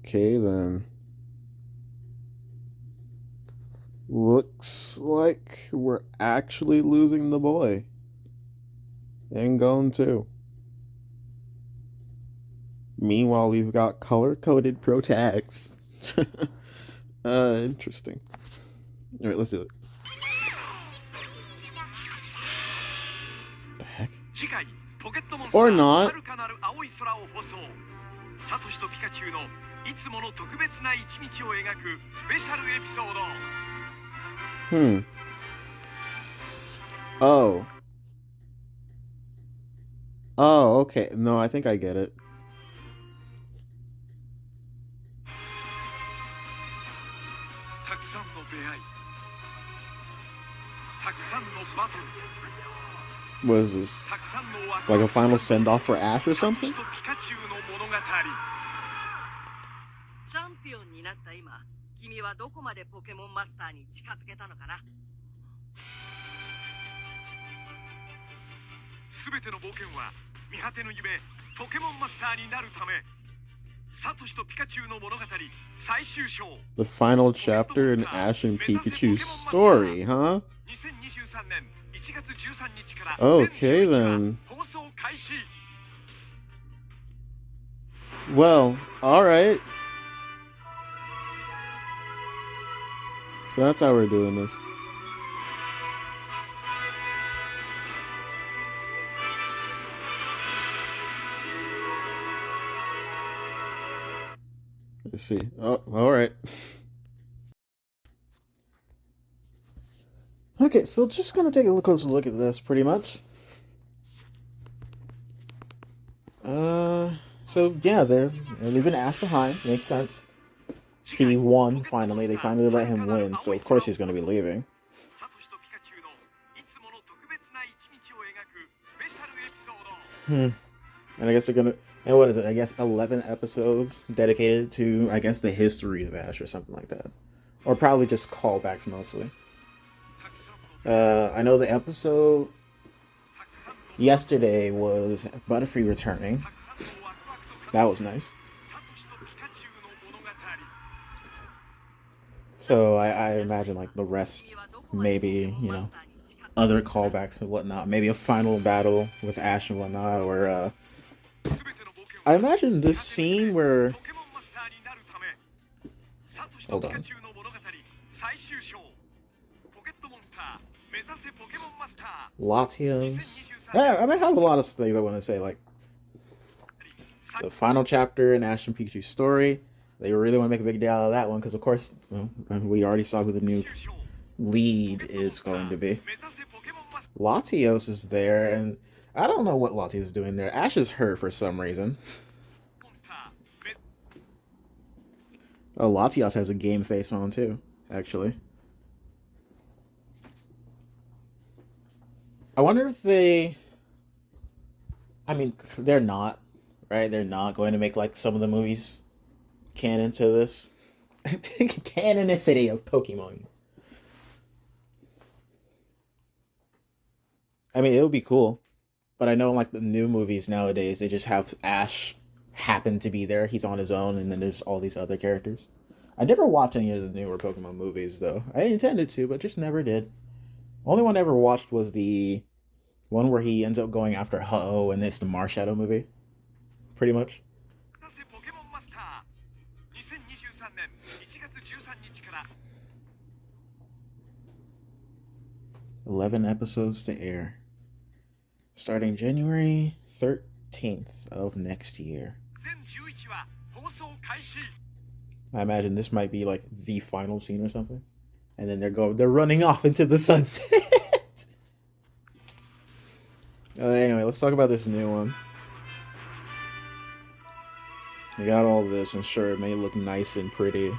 Okay, then. Looks like we're actually losing the boy. And going too. Meanwhile, we've got color-coded pro tags. Interesting. Alright, let's do it. The heck? Or not. サトシとピカチュウのいつもの特別な一日を描くスペシャルエピソード。Oh. Oh, okay. No, I think I get it. たくさんの出会い、たくさんのバトル。What is this? Like a final send-off for Ash or something? チャンピオンになった今、君はどこまでポケモンマスターに近づけたのかな？すべての冒険は見果ての夢、ポケモンマスターになるため。サトシとピカチュウの物語最終章。The final chapter in Ash and Pikachu's story, huh? Okay then. Well, alright. So that's how we're doing this. Let's see. Oh, alright. Okay, so just gonna take a closer look at this, pretty much. So yeah, they're leaving Ash behind. Makes sense. He won finally. They finally let him win, so of course he's gonna be leaving. And I guess they're gonna. And what is it? I guess 11 episodes dedicated to, I guess, the history of Ash or something like that, or probably just callbacks mostly. I know the episode yesterday was Butterfree returning. That was nice. So I imagine like the rest, maybe, you know, other callbacks and whatnot. Maybe a final battle with Ash and whatnot, or I imagine this scene where. Hold on. Latios. Yeah, I might have a lot of things I want to say, like the final chapter in Ash and Pikachu's story. They really want to make a big deal out of that one because, of course, well, we already saw who the new lead is going to be. Latios is there, and I don't know what Latios is doing there. Ash is hurt for some reason. Oh, Latios has a game face on too, actually. I wonder if they. I mean, they're not, right? They're not going to make like some of the movies canon to this. Canonicity of Pokemon. I mean, it would be cool, but I know like the new movies nowadays, they just have Ash happen to be there. He's on his own, and then there's all these other characters. I never watched any of the newer Pokemon movies though. I intended to, but just never did. Only one I ever watched was the one where he ends up going after Ho-Oh, and it's the Marshadow movie. Pretty much. 11 episodes to air. Starting January 13th of next year. I imagine this might be like the final scene or something. And then they're running off into the sunset. Anyway, let's talk about this new one. We got all this, and sure, it may look nice and pretty.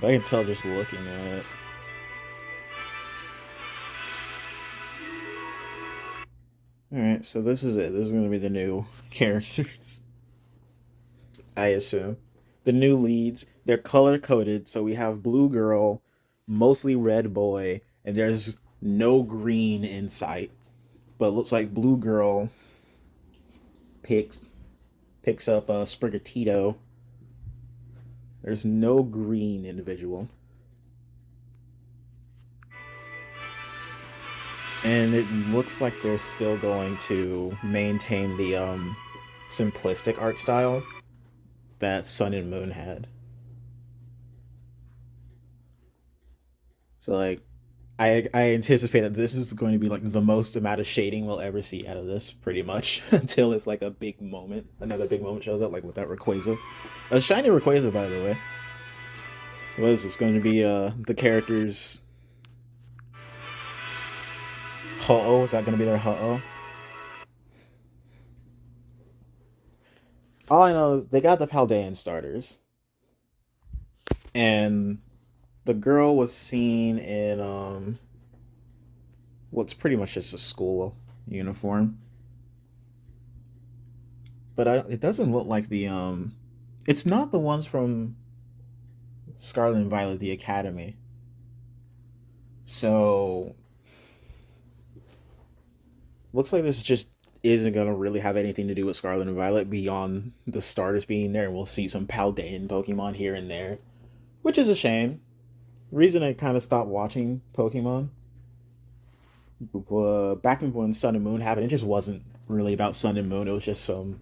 But I can tell just looking at it. Alright, so this is it. This is going to be the new characters. I assume. The new leads. They're color-coded, so we have Blue Girl, mostly Red Boy, and there's no green in sight. But it looks like Blue Girl picks Picks up a Sprigatito. There's no green individual. And it looks like they're still going to maintain the simplistic art style that Sun and Moon had. So like I anticipate that this is going to be like the most amount of shading we'll ever see out of this, pretty much, until it's like a big moment. Another big moment shows up, like with that Rayquaza. A shiny Rayquaza, by the way. What is this going to be? The characters. Ho-Oh? Is that going to be their Ho-Oh? All I know is they got the Paldean starters. And the girl was seen in what's pretty much just a school uniform. But it doesn't look like the it's not the ones from Scarlet and Violet, the Academy. So looks like this just isn't gonna really have anything to do with Scarlet and Violet beyond the starters being there, and we'll see some Paldean Pokemon here and there, which is a shame. Reason I kind of stopped watching Pokemon back when Sun and Moon happened, it just wasn't really about Sun and Moon. It was just some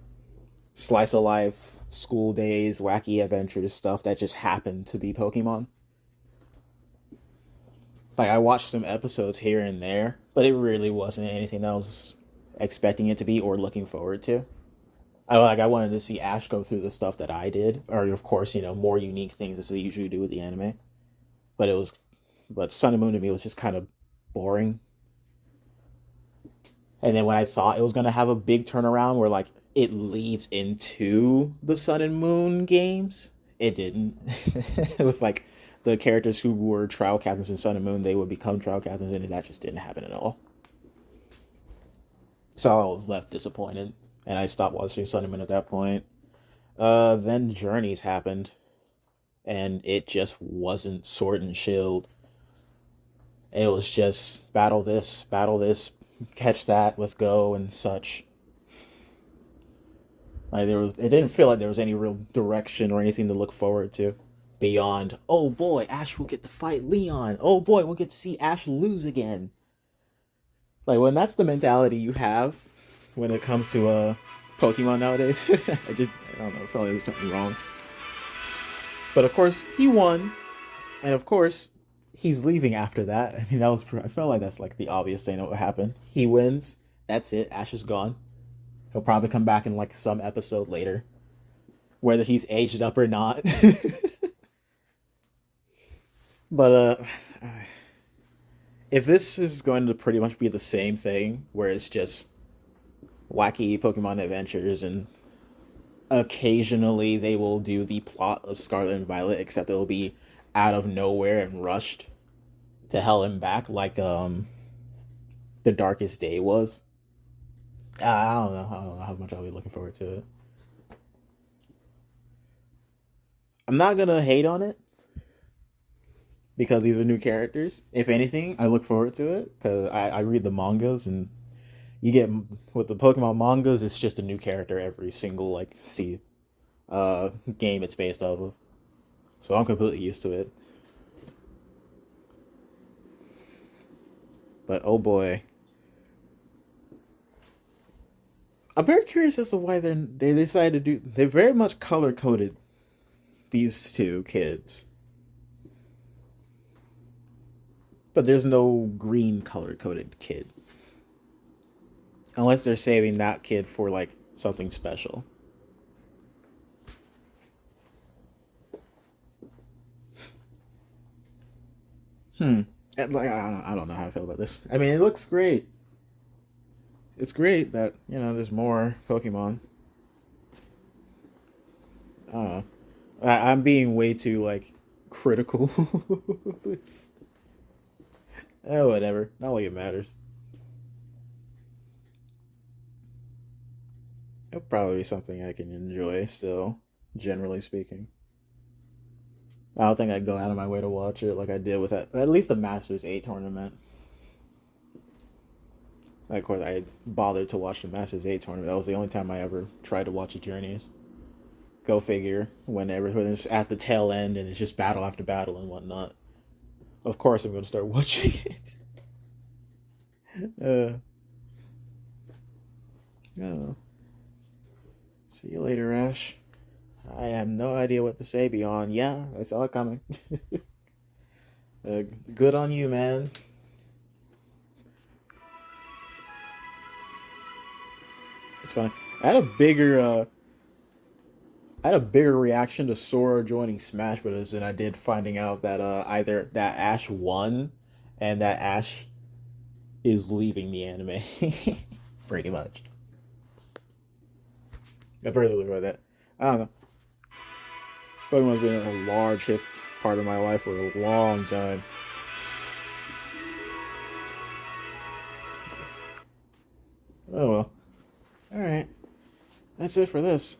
slice of life, school days, wacky adventures stuff that just happened to be Pokemon. Like I watched some episodes here and there, but it really wasn't anything that I was expecting it to be or looking forward to. I wanted to see Ash go through the stuff that I did, or of course more unique things as they usually do with the anime. But but Sun and Moon to me was just kind of boring. And then when I thought it was gonna have a big turnaround where like it leads into the Sun and Moon games, it didn't. With like the characters who were trial captains in Sun and Moon, they would become trial captains, and that just didn't happen at all. So I was left disappointed, and I stopped watching Sun and Moon at that point. Then Journeys happened, and it just wasn't Sword and Shield. It was just battle this, catch that with Go and such. Like it didn't feel like there was any real direction or anything to look forward to beyond. Oh boy, Ash will get to fight Leon. Oh boy, we'll get to see Ash lose again. Like when that's the mentality you have when it comes to Pokemon nowadays, I don't know, I felt like there was something wrong. But of course he won, and of course he's leaving after that. I mean, I felt like that's like the obvious thing that would happen. He wins. That's it. Ash is gone. He'll probably come back in like some episode later, whether he's aged up or not. But if this is going to pretty much be the same thing, where it's just wacky Pokemon adventures and occasionally they will do the plot of Scarlet and Violet, except it'll be out of nowhere and rushed to hell and back, like the Darkest Day was. I don't know how much I'll be looking forward to it. I'm not gonna hate on it because these are new characters. If anything, I look forward to it because I read the mangas, and you get with the Pokemon mangas, it's just a new character every single game it's based off of. So I'm completely used to it. But oh boy, I'm very curious as to why they decided to do. They very much color coded these two kids, but there's no green color coded kid, unless they're saving that kid for like something special. Hmm. Like I don't know how I feel about this. I mean, it looks great. It's great that there's more Pokemon. I don't know. I'm being way too like critical. Oh, whatever. Not like it matters. It'll probably be something I can enjoy still, generally speaking. I don't think I'd go out of my way to watch it like I did with at least the Masters 8 tournament. Of course, I bothered to watch the Masters 8 tournament. That was the only time I ever tried to watch a Journeys. Go figure. When it's at the tail end and it's just battle after battle and whatnot. Of course, I'm going to start watching it. uh, oh. See you later, Ash. I have no idea what to say beyond, yeah, I saw it coming. Good on you, man. It's funny. I had a bigger I had a bigger reaction to Sora joining Smash Bros. Than I did finding out that either that Ash won and that Ash is leaving the anime. Pretty much. I personally about that. I don't know. Pokemon's been a large part of my life for a long time. Oh well. Alright. That's it for this.